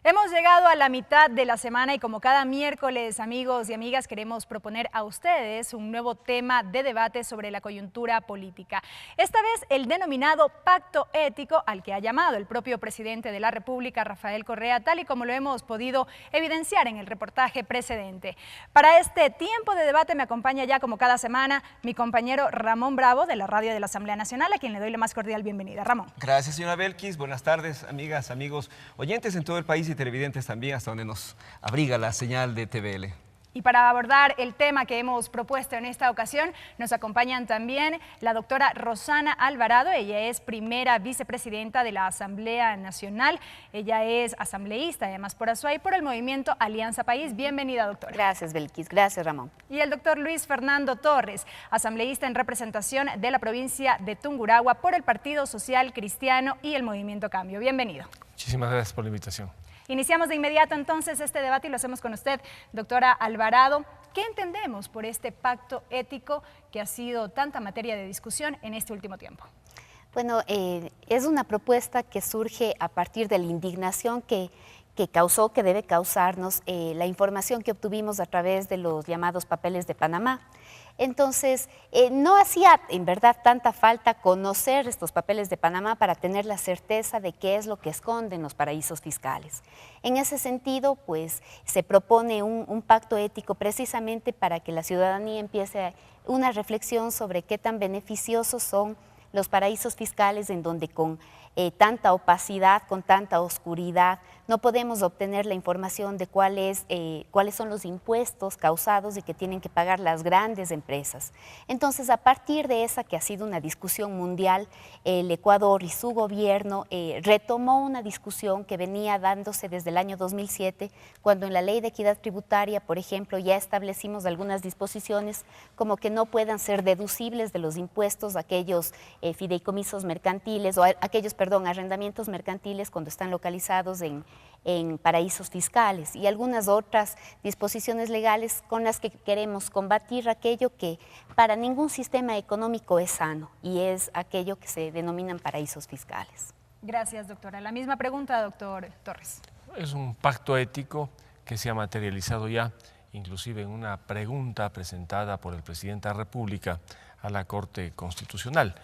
Hemos llegado a la mitad de la semana y como cada miércoles, amigos y amigas, queremos proponer a ustedes un nuevo tema de debate sobre la coyuntura política. Esta vez el denominado pacto ético al que ha llamado el propio presidente de la República, Rafael Correa, tal y como lo hemos podido evidenciar en el reportaje precedente. Para este tiempo de debate me acompaña ya como cada semana mi compañero Ramón Bravo de la Radio de la Asamblea Nacional, a quien le doy la más cordial bienvenida. Ramón. Gracias, señora Belkis. Buenas tardes, amigas, amigos, oyentes en todo el país y televidentes también, hasta donde nos abriga la señal de TVL. Y para abordar el tema que hemos propuesto en esta ocasión, nos acompañan también la doctora Rosana Alvarado. Ella es primera vicepresidenta de la Asamblea Nacional. Ella es asambleísta, además por Azuay, por el movimiento Alianza País. Bienvenida, doctora. Gracias, Belkis. Gracias, Ramón. Y el doctor Luis Fernando Torres, asambleísta en representación de la provincia de Tungurahua por el Partido Social Cristiano y el Movimiento Cambio. Bienvenido. Muchísimas gracias por la invitación. Iniciamos de inmediato entonces este debate y lo hacemos con usted, doctora Alvarado. ¿Qué entendemos por este pacto ético que ha sido tanta materia de discusión en este último tiempo? Bueno, es una propuesta que surge a partir de la indignación que debe causarnos la información que obtuvimos a través de los llamados papeles de Panamá. Entonces, no hacía en verdad tanta falta conocer estos papeles de Panamá para tener la certeza de qué es lo que esconden los paraísos fiscales. En ese sentido, pues, se propone un pacto ético precisamente para que la ciudadanía empiece una reflexión sobre qué tan beneficiosos son los paraísos fiscales en donde con tanta opacidad, con tanta oscuridad, no podemos obtener la información de cuáles son los impuestos causados y que tienen que pagar las grandes empresas. Entonces, a partir de esa que ha sido una discusión mundial, el Ecuador y su gobierno retomó una discusión que venía dándose desde el año 2007, cuando en la Ley de Equidad Tributaria, por ejemplo, ya establecimos algunas disposiciones como que no puedan ser deducibles de los impuestos aquellos fideicomisos mercantiles o aquellos, arrendamientos mercantiles cuando están localizados en paraísos fiscales y algunas otras disposiciones legales con las que queremos combatir aquello que para ningún sistema económico es sano y es aquello que se denominan paraísos fiscales. Gracias, doctora. La misma pregunta, doctor Torres. Es un pacto ético que se ha materializado ya, inclusive en una pregunta presentada por el presidente de la República a la Corte Constitucional.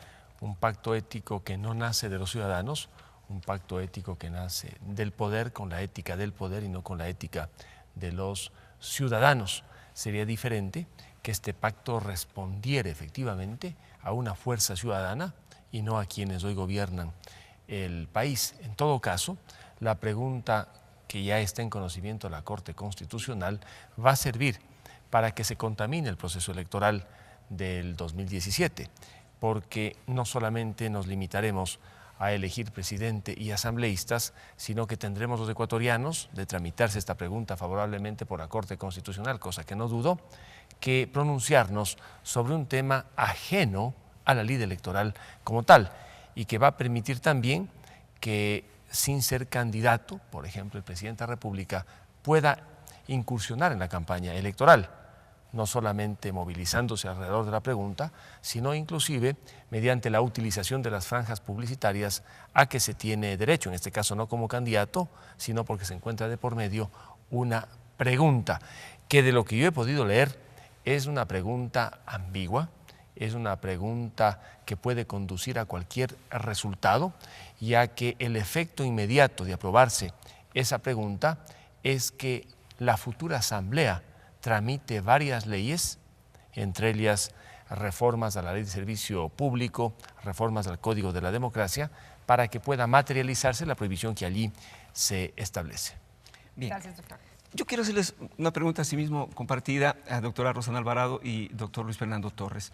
Un pacto ético que no nace de los ciudadanos, un pacto ético que nace del poder con la ética del poder y no con la ética de los ciudadanos. Sería diferente que este pacto respondiera efectivamente a una fuerza ciudadana y no a quienes hoy gobiernan el país. En todo caso, la pregunta que ya está en conocimiento de la Corte Constitucional va a servir para que se contamine el proceso electoral del 2017. Porque no solamente nos limitaremos a elegir presidente y asambleístas, sino que tendremos los ecuatorianos, de tramitarse esta pregunta favorablemente por la Corte Constitucional, cosa que no dudo, que pronunciarnos sobre un tema ajeno a la ley electoral como tal y que va a permitir también que sin ser candidato, por ejemplo, el presidente de la República pueda incursionar en la campaña electoral, no solamente movilizándose alrededor de la pregunta, sino inclusive mediante la utilización de las franjas publicitarias a que se tiene derecho, en este caso no como candidato, sino porque se encuentra de por medio una pregunta, que de lo que yo he podido leer es una pregunta ambigua, es una pregunta que puede conducir a cualquier resultado, ya que el efecto inmediato de aprobarse esa pregunta es que la futura asamblea tramite varias leyes, entre ellas reformas a la Ley de Servicio Público, reformas al Código de la Democracia, para que pueda materializarse la prohibición que allí se establece. Bien. Gracias, doctor. Yo quiero hacerles una pregunta asimismo compartida a doctora Rosana Alvarado y doctor Luis Fernando Torres.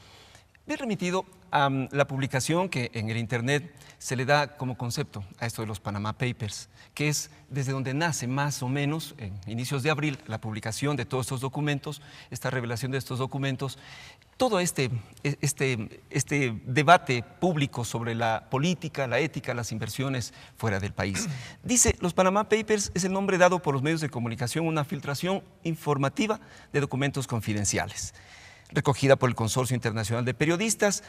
Me he remitido a la publicación que en el Internet se le da como concepto a esto de los Panama Papers, que es desde donde nace más o menos, en inicios de abril, la publicación de todos estos documentos, esta revelación de estos documentos, todo este debate público sobre la política, la ética, las inversiones fuera del país. Dice, los Panama Papers es el nombre dado por los medios de comunicación, una filtración informativa de documentos confidenciales, recogida por el Consorcio Internacional de Periodistas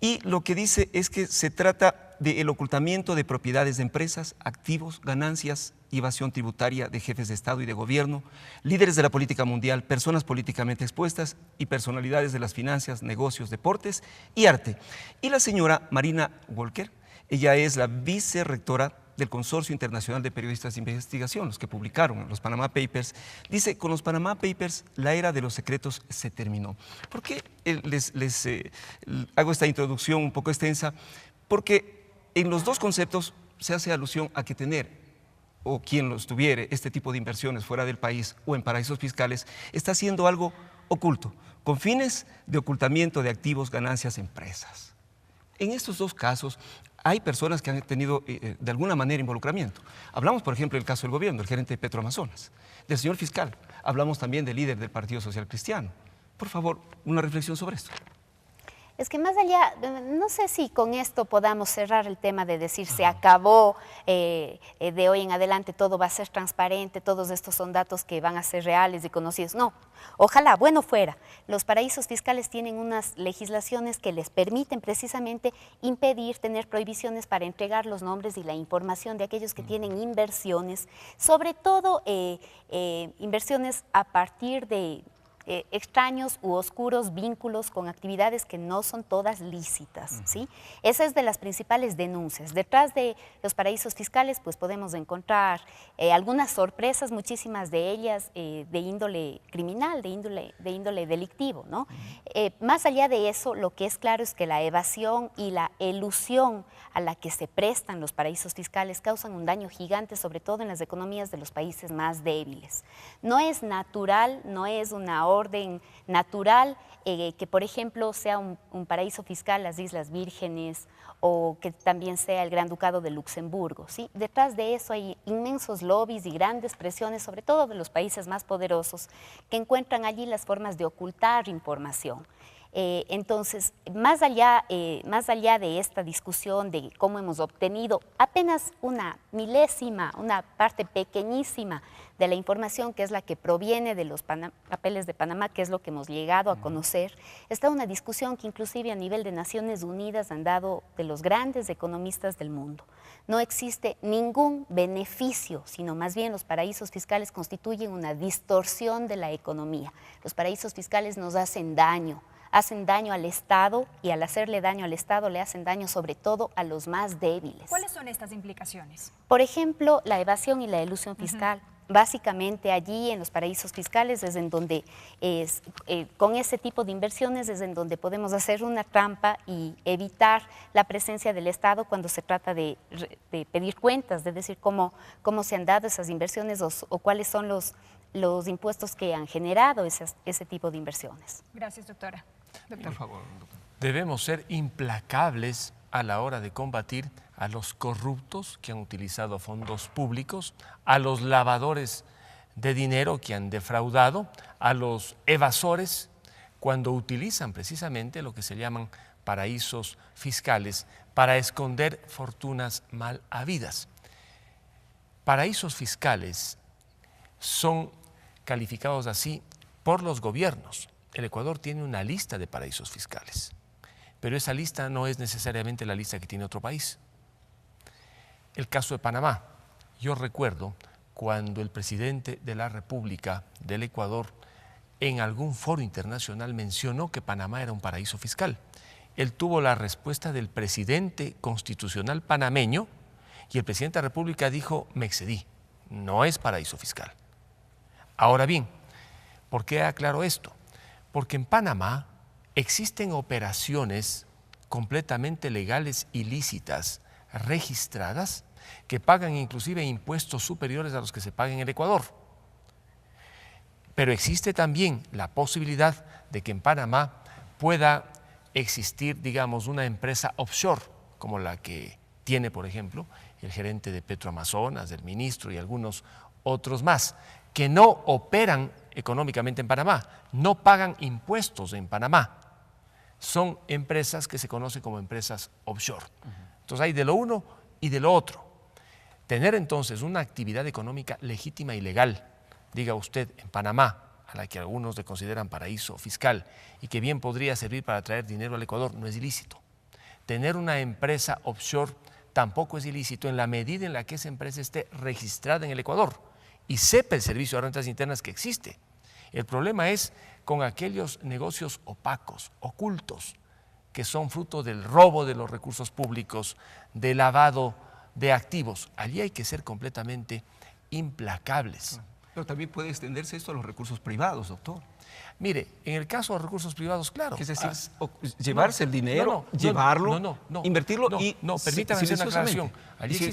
y lo que dice es que se trata del ocultamiento de propiedades de empresas, activos, ganancias, evasión tributaria de jefes de Estado y de gobierno, líderes de la política mundial, personas políticamente expuestas y personalidades de las finanzas, negocios, deportes y arte. Y la señora Marina Walker, ella es la vicerrectora del Consorcio Internacional de Periodistas de Investigación, los que publicaron los Panama Papers, dice: con los Panama Papers la era de los secretos se terminó. ¿Por qué les hago esta introducción un poco extensa? Porque en los dos conceptos se hace alusión a que tener, o quien los tuviere, este tipo de inversiones fuera del país o en paraísos fiscales, está haciendo algo oculto, con fines de ocultamiento de activos, ganancias, empresas. En estos dos casos hay personas que han tenido de alguna manera involucramiento. Hablamos, por ejemplo, del caso del gobierno, el gerente de Petroamazonas, del señor fiscal. Hablamos también del líder del Partido Social Cristiano. Por favor, una reflexión sobre esto. Es que más allá, no sé si con esto podamos cerrar el tema de decir se acabó, de hoy en adelante todo va a ser transparente, todos estos son datos que van a ser reales y conocidos. No, ojalá, bueno fuera. Los paraísos fiscales tienen unas legislaciones que les permiten precisamente impedir, tener prohibiciones para entregar los nombres y la información de aquellos que tienen inversiones, sobre todo inversiones a partir de extraños u oscuros vínculos con actividades que no son todas lícitas, ¿sí? Esa es de las principales denuncias. Detrás de los paraísos fiscales pues podemos encontrar algunas sorpresas, muchísimas de ellas de índole criminal, de índole delictivo, ¿no? Más allá de eso, lo que es claro es que la evasión y la elusión a la que se prestan los paraísos fiscales causan un daño gigante, sobre todo en las economías de los países más débiles. No es natural, no es una orden natural que, por ejemplo, sea un paraíso fiscal las Islas Vírgenes o que también sea el Gran Ducado de Luxemburgo, ¿sí? Detrás de eso hay inmensos lobbies y grandes presiones, sobre todo de los países más poderosos, que encuentran allí las formas de ocultar información. Entonces, más allá de esta discusión de cómo hemos obtenido apenas una milésima, una parte pequeñísima de la información que es la que proviene de los papeles de Panamá, que es lo que hemos llegado a conocer, está una discusión que inclusive a nivel de Naciones Unidas han dado de los grandes economistas del mundo. No existe ningún beneficio, sino más bien los paraísos fiscales constituyen una distorsión de la economía. Los paraísos fiscales nos hacen daño al Estado y al hacerle daño al Estado le hacen daño sobre todo a los más débiles. ¿Cuáles son estas implicaciones? Por ejemplo, la evasión y la elusión fiscal. Básicamente allí en los paraísos fiscales es en donde, con ese tipo de inversiones es en donde podemos hacer una trampa y evitar la presencia del Estado cuando se trata de pedir cuentas, de decir cómo se han dado esas inversiones o cuáles son los impuestos que han generado ese tipo de inversiones. Gracias, doctora. Por favor, doctor. Debemos ser implacables a la hora de combatir a los corruptos que han utilizado fondos públicos, a los lavadores de dinero que han defraudado, a los evasores cuando utilizan precisamente lo que se llaman paraísos fiscales para esconder fortunas mal habidas. Paraísos fiscales son calificados así por los gobiernos. El Ecuador tiene una lista de paraísos fiscales, pero esa lista no es necesariamente la lista que tiene otro país. El caso de Panamá. Yo recuerdo cuando el presidente de la República del Ecuador en algún foro internacional mencionó que Panamá era un paraíso fiscal. Él tuvo la respuesta del presidente constitucional panameño y el presidente de la República dijo: me excedí, no es paraíso fiscal. Ahora bien, ¿por qué aclaro esto? Porque en Panamá existen operaciones completamente legales y lícitas, registradas, que pagan inclusive impuestos superiores a los que se pagan en el Ecuador. Pero existe también la posibilidad de que en Panamá pueda existir, digamos, una empresa offshore, como la que tiene, por ejemplo, el gerente de Petroamazonas, el ministro y algunos otros más, que no operan económicamente en Panamá, no pagan impuestos en Panamá. Son empresas que se conocen como empresas offshore. Entonces hay de lo uno y de lo otro. Tener entonces una actividad económica legítima y legal, diga usted, en Panamá, a la que algunos le consideran paraíso fiscal y que bien podría servir para traer dinero al Ecuador, no es ilícito. tener una empresa offshore tampoco es ilícito en la medida en la que esa empresa esté registrada en el Ecuador y sepa el servicio de rentas internas que existe. El problema es con aquellos negocios opacos, ocultos, que son fruto del robo de los recursos públicos, de lavado de activos. Allí hay que ser completamente implacables. Pero también puede extenderse esto a los recursos privados, doctor. Mire, en el caso de los recursos privados, claro. Es decir, llevarse el dinero, llevarlo, invertirlo y permítame hacer una aclaración.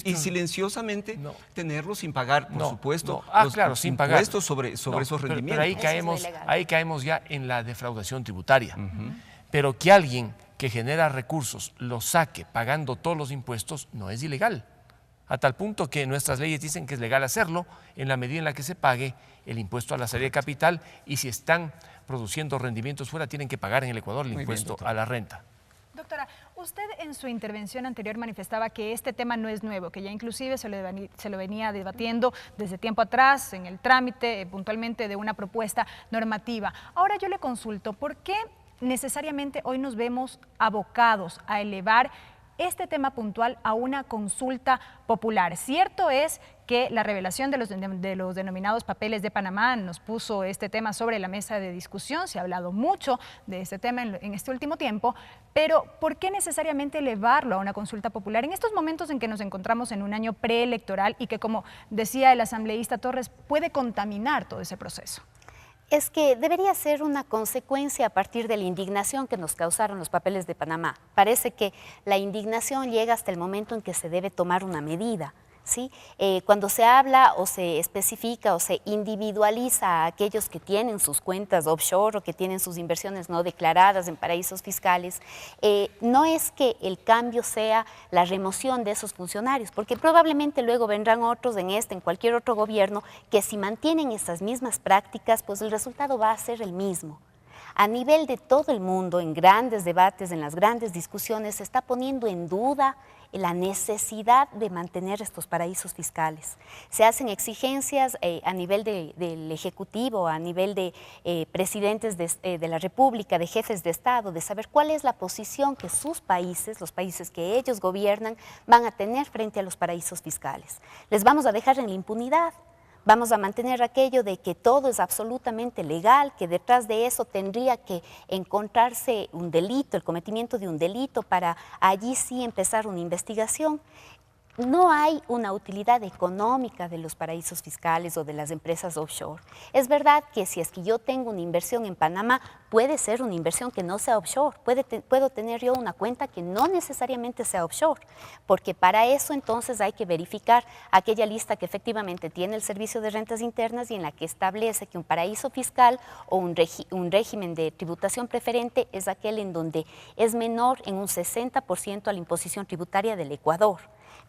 Y silenciosamente tenerlo sin pagar, por supuesto, los sin pagar. impuestos sobre esos rendimientos. Pero ahí caemos ya en la defraudación tributaria. Pero que alguien que genera recursos los saque pagando todos los impuestos no es ilegal. A tal punto que nuestras leyes dicen que es legal hacerlo en la medida en la que se pague el impuesto a la salida de capital y si están produciendo rendimientos fuera tienen que pagar en el Ecuador el impuesto a la renta. Doctora, usted en su intervención anterior manifestaba que este tema no es nuevo, que ya inclusive se lo venía debatiendo desde tiempo atrás en el trámite puntualmente de una propuesta normativa. Ahora yo le consulto, ¿por qué necesariamente hoy nos vemos abocados a elevar este tema puntual a una consulta popular? Cierto es que la revelación de los denominados papeles de Panamá nos puso este tema sobre la mesa de discusión, se ha hablado mucho de este tema en este último tiempo, pero ¿por qué necesariamente elevarlo a una consulta popular en estos momentos en que nos encontramos en un año preelectoral y que, como decía el asambleísta Torres, puede contaminar todo ese proceso? Es que debería ser una consecuencia a partir de la indignación que nos causaron los papeles de Panamá. Parece que la indignación llega hasta el momento en que se debe tomar una medida, ¿sí? Cuando se habla o se especifica o se individualiza a aquellos que tienen sus cuentas offshore o que tienen sus inversiones no declaradas en paraísos fiscales, no es que el cambio sea la remoción de esos funcionarios, porque probablemente luego vendrán otros en cualquier otro gobierno que si mantienen esas mismas prácticas, pues el resultado va a ser el mismo. A nivel de todo el mundo, en grandes debates, en las grandes discusiones, se está poniendo en duda la necesidad de mantener estos paraísos fiscales. Se hacen exigencias a nivel del Ejecutivo, a nivel de presidentes de la República, de jefes de Estado, de saber cuál es la posición que sus países, los países que ellos gobiernan, van a tener frente a los paraísos fiscales. ¿Les vamos a dejar en la impunidad? Vamos a mantener aquello de que todo es absolutamente legal, que detrás de eso tendría que encontrarse un delito, el cometimiento de un delito para allí sí empezar una investigación. No hay una utilidad económica de los paraísos fiscales o de las empresas offshore. Es verdad que si es que yo tengo una inversión en Panamá, puede ser una inversión que no sea offshore. Puedo tener yo una cuenta que no necesariamente sea offshore, porque para eso entonces hay que verificar aquella lista que efectivamente tiene el Servicio de Rentas Internas y en la que establece que un paraíso fiscal o un régimen de tributación preferente es aquel en donde es menor en un 60% a la imposición tributaria del Ecuador.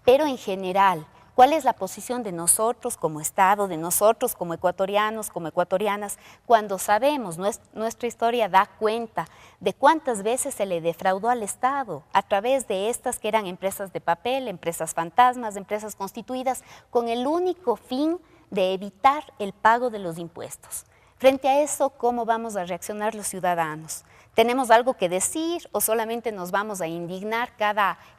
Pero en general, ¿cuál es la posición de nosotros como Estado, de nosotros como ecuatorianos, como ecuatorianas, cuando sabemos, nuestra historia da cuenta de cuántas veces se le defraudó al Estado a través de estas que eran empresas de papel, empresas fantasmas, empresas constituidas, con el único fin de evitar el pago de los impuestos? Frente a eso, ¿cómo vamos a reaccionar los ciudadanos? ¿Tenemos algo que decir o solamente nos vamos a indignar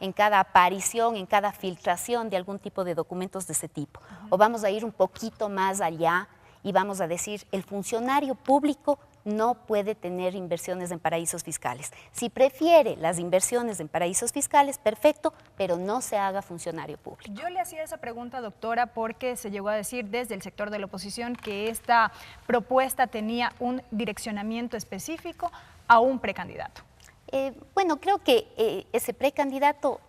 en cada aparición, en cada filtración de algún tipo de documentos de ese tipo? ¿O vamos a ir un poquito más allá y vamos a decir el funcionario público no puede tener inversiones en paraísos fiscales? Si prefiere las inversiones en paraísos fiscales, perfecto, pero no se haga funcionario público. Yo le hacía esa pregunta, doctora, porque se llegó a decir desde el sector de la oposición que esta propuesta tenía un direccionamiento específico a un precandidato. Bueno, creo que ese precandidato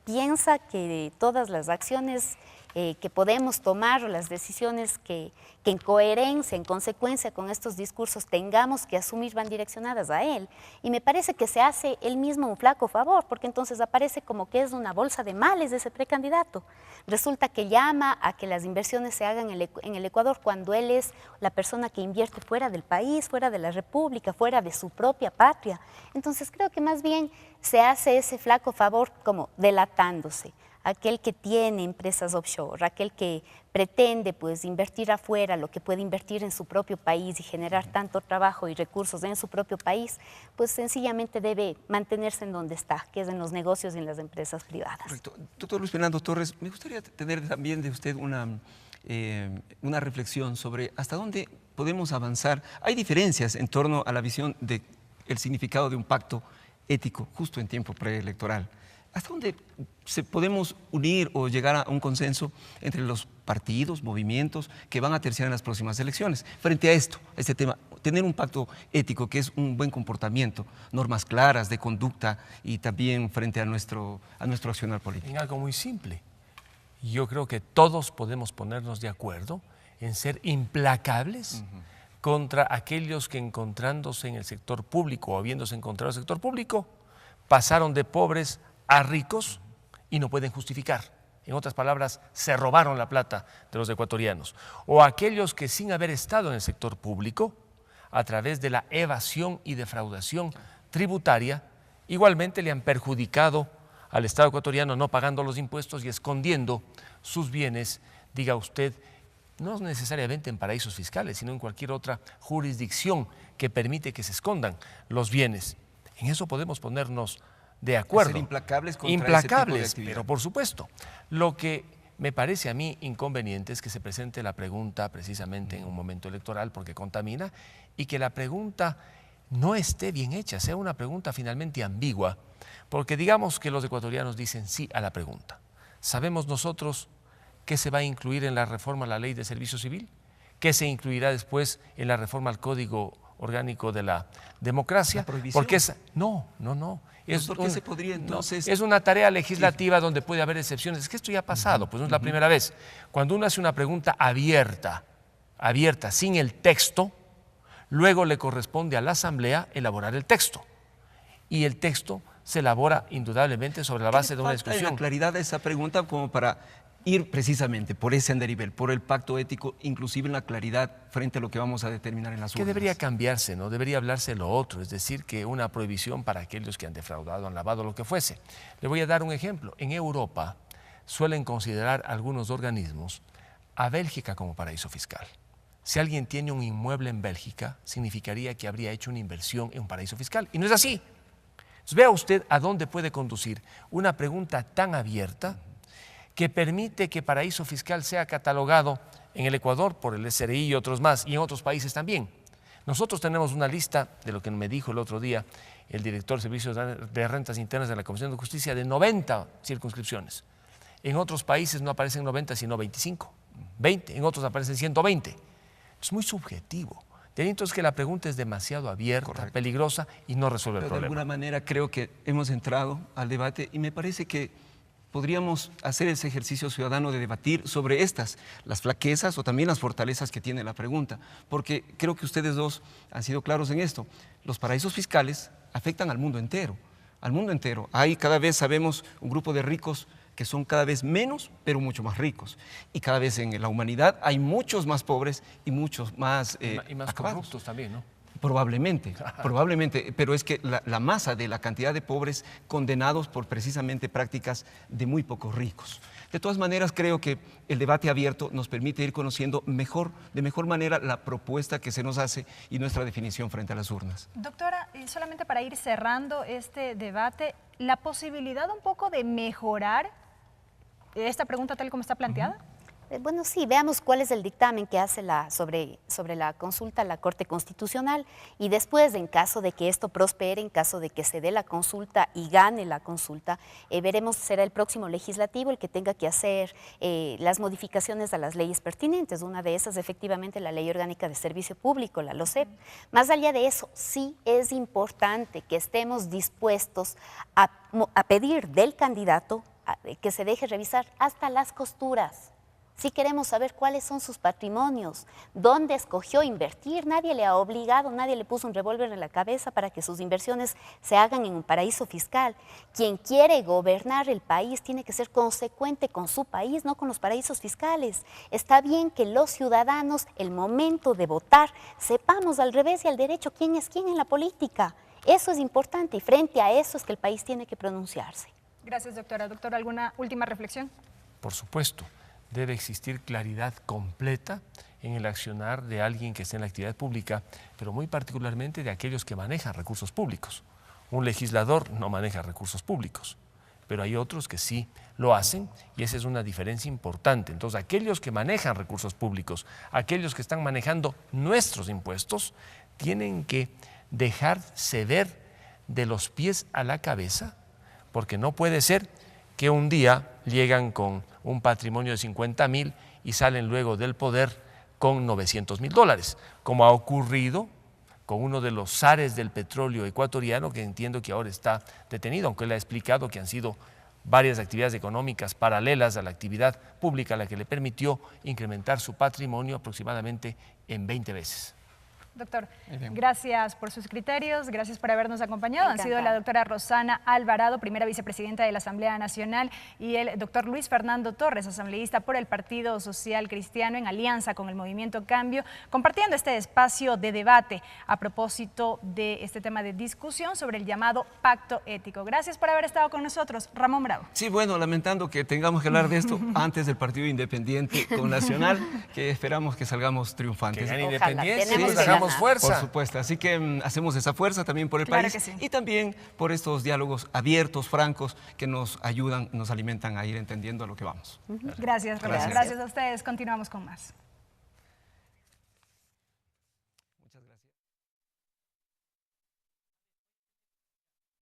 piensa que todas las acciones que podemos tomar o las decisiones que en coherencia, en consecuencia con estos discursos tengamos que asumir van direccionadas a él. Y me parece que se hace él mismo un flaco favor, porque entonces aparece como que es una bolsa de males de ese precandidato. Resulta que llama a que las inversiones se hagan en el Ecuador cuando él es la persona que invierte fuera del país, fuera de la República, fuera de su propia patria. Entonces creo que más bien se hace ese flaco favor como delatándose. aquel que tiene empresas offshore, aquel que pretende pues invertir afuera lo que puede invertir en su propio país y generar tanto trabajo y recursos en su propio país, pues sencillamente debe mantenerse en donde está, que es en los negocios y en las empresas privadas. Correcto. Doctor Luis Fernando Torres, me gustaría tener también de usted una reflexión sobre hasta dónde podemos avanzar. Hay diferencias en torno a la visión del significado de un pacto ético justo en tiempo preelectoral. ¿Hasta dónde podemos unir o llegar a un consenso entre los partidos, movimientos que van a terciar en las próximas elecciones? Frente a esto, a este tema, tener un pacto ético que es un buen comportamiento, normas claras de conducta y también frente a nuestro accionar político. En algo muy simple. Yo creo que todos podemos ponernos de acuerdo en ser implacables contra aquellos que encontrándose en el sector público o habiéndose encontrado en el sector público, pasaron de pobres a ricos y no pueden justificar. En otras palabras, se robaron la plata de los ecuatorianos. O aquellos que sin haber estado en el sector público, a través de la evasión y defraudación tributaria, igualmente le han perjudicado al Estado ecuatoriano no pagando los impuestos y escondiendo sus bienes, diga usted, no necesariamente en paraísos fiscales, sino en cualquier otra jurisdicción que permite que se escondan los bienes. En eso podemos ponernos de acuerdo. Ser implacables contra ese tipo de actividad. Pero por supuesto, lo que me parece a mí inconveniente es que se presente la pregunta precisamente en un momento electoral porque contamina y que la pregunta no esté bien hecha, sea una pregunta finalmente ambigua, porque digamos que los ecuatorianos dicen sí a la pregunta. ¿Sabemos nosotros qué se va a incluir en la reforma a la Ley de Servicio Civil? ¿Qué se incluirá después en la reforma al Código Orgánico de la Democracia? ¿La prohibición? Porque no. ¿Por qué se podría entonces? Es una tarea legislativa donde puede haber excepciones. Es que esto ya ha pasado, pues no es la primera vez. Cuando uno hace una pregunta abierta, sin el texto, luego le corresponde a la Asamblea elaborar el texto. Y el texto se elabora indudablemente sobre la base de una discusión. La claridad de esa pregunta como para ir precisamente por ese andarivel, por el pacto ético, inclusive en la claridad frente a lo que vamos a determinar en las urnas. Que debería cambiarse, ¿no? Debería hablarse de lo otro, es decir, que una prohibición para aquellos que han defraudado, han lavado, lo que fuese. Le voy a dar un ejemplo. En Europa suelen considerar algunos organismos a Bélgica como paraíso fiscal. Si alguien tiene un inmueble en Bélgica, significaría que habría hecho una inversión en un paraíso fiscal. Y no es así. Entonces, vea usted a dónde puede conducir una pregunta tan abierta que permite que paraíso fiscal sea catalogado en el Ecuador por el SRI y otros más, y en otros países también. Nosotros tenemos una lista, de lo que me dijo el otro día el director de Servicios de Rentas Internas de la Comisión de Justicia, de 90 circunscripciones. En otros países no aparecen 90, sino 25, 20, en otros aparecen 120. Es muy subjetivo. Entonces que la pregunta es demasiado abierta, correcto, peligrosa y no resuelve el problema. De alguna manera creo que hemos entrado al debate y me parece que podríamos hacer ese ejercicio ciudadano de debatir sobre las flaquezas o también las fortalezas que tiene la pregunta, porque creo que ustedes dos han sido claros en esto. Los paraísos fiscales afectan al mundo entero, Hay cada vez, sabemos, un grupo de ricos que son cada vez menos, pero mucho más ricos. Y cada vez en la humanidad hay muchos más pobres y muchos más y más corruptos también, ¿no? Probablemente, pero es que la masa de la cantidad de pobres condenados por precisamente prácticas de muy pocos ricos. De todas maneras, creo que el debate abierto nos permite ir conociendo de mejor manera la propuesta que se nos hace y nuestra definición frente a las urnas. Doctora, solamente para ir cerrando este debate, ¿la posibilidad un poco de mejorar esta pregunta tal como está planteada? Bueno, sí, veamos cuál es el dictamen que hace sobre la consulta la Corte Constitucional y después, en caso de que esto prospere, en caso de que se dé la consulta y gane la consulta, veremos, será el próximo legislativo el que tenga que hacer las modificaciones a las leyes pertinentes. Una de esas, efectivamente, la Ley Orgánica de Servicio Público, la LOSEP. Más allá de eso, sí es importante que estemos dispuestos a pedir del candidato que se deje revisar hasta las costuras. Si queremos saber cuáles son sus patrimonios, dónde escogió invertir, nadie le ha obligado, nadie le puso un revólver en la cabeza para que sus inversiones se hagan en un paraíso fiscal. Quien quiere gobernar el país tiene que ser consecuente con su país, no con los paraísos fiscales. Está bien que los ciudadanos, el momento de votar, sepamos al revés y al derecho quién es quién en la política. Eso es importante y frente a eso es que el país tiene que pronunciarse. Gracias, doctora. Doctora, ¿alguna última reflexión? Por supuesto, debe existir claridad completa en el accionar de alguien que esté en la actividad pública, pero muy particularmente de aquellos que manejan recursos públicos. Un legislador no maneja recursos públicos, pero hay otros que sí lo hacen y esa es una diferencia importante. Entonces, aquellos que manejan recursos públicos, aquellos que están manejando nuestros impuestos, tienen que dejar ceder de los pies a la cabeza, porque no puede ser que un día llegan con un patrimonio de 50.000 y salen luego del poder con $900.000, como ha ocurrido con uno de los zares del petróleo ecuatoriano, que entiendo que ahora está detenido, aunque él ha explicado que han sido varias actividades económicas paralelas a la actividad pública la que le permitió incrementar su patrimonio aproximadamente en 20 veces. Doctor, gracias por sus criterios, gracias por habernos acompañado. Han sido la doctora Rosana Alvarado, primera vicepresidenta de la Asamblea Nacional, y el doctor Luis Fernando Torres, asambleísta por el Partido Social Cristiano en alianza con el Movimiento Cambio, compartiendo este espacio de debate a propósito de este tema de discusión sobre el llamado pacto ético. Gracias por haber estado con nosotros. Ramón Bravo. Sí, bueno, lamentando que tengamos que hablar de esto antes del partido independiente con Nacional, que esperamos que salgamos triunfantes. Que gane Ojalá. Independencia, Tenemos y que dejamos ganar. fuerza. Por supuesto, así que hacemos esa fuerza también por el Claro país que sí. y también por estos diálogos abiertos, francos, que nos ayudan, nos alimentan a ir entendiendo a lo que vamos. Gracias, Ramón. Gracias a ustedes. Continuamos con más.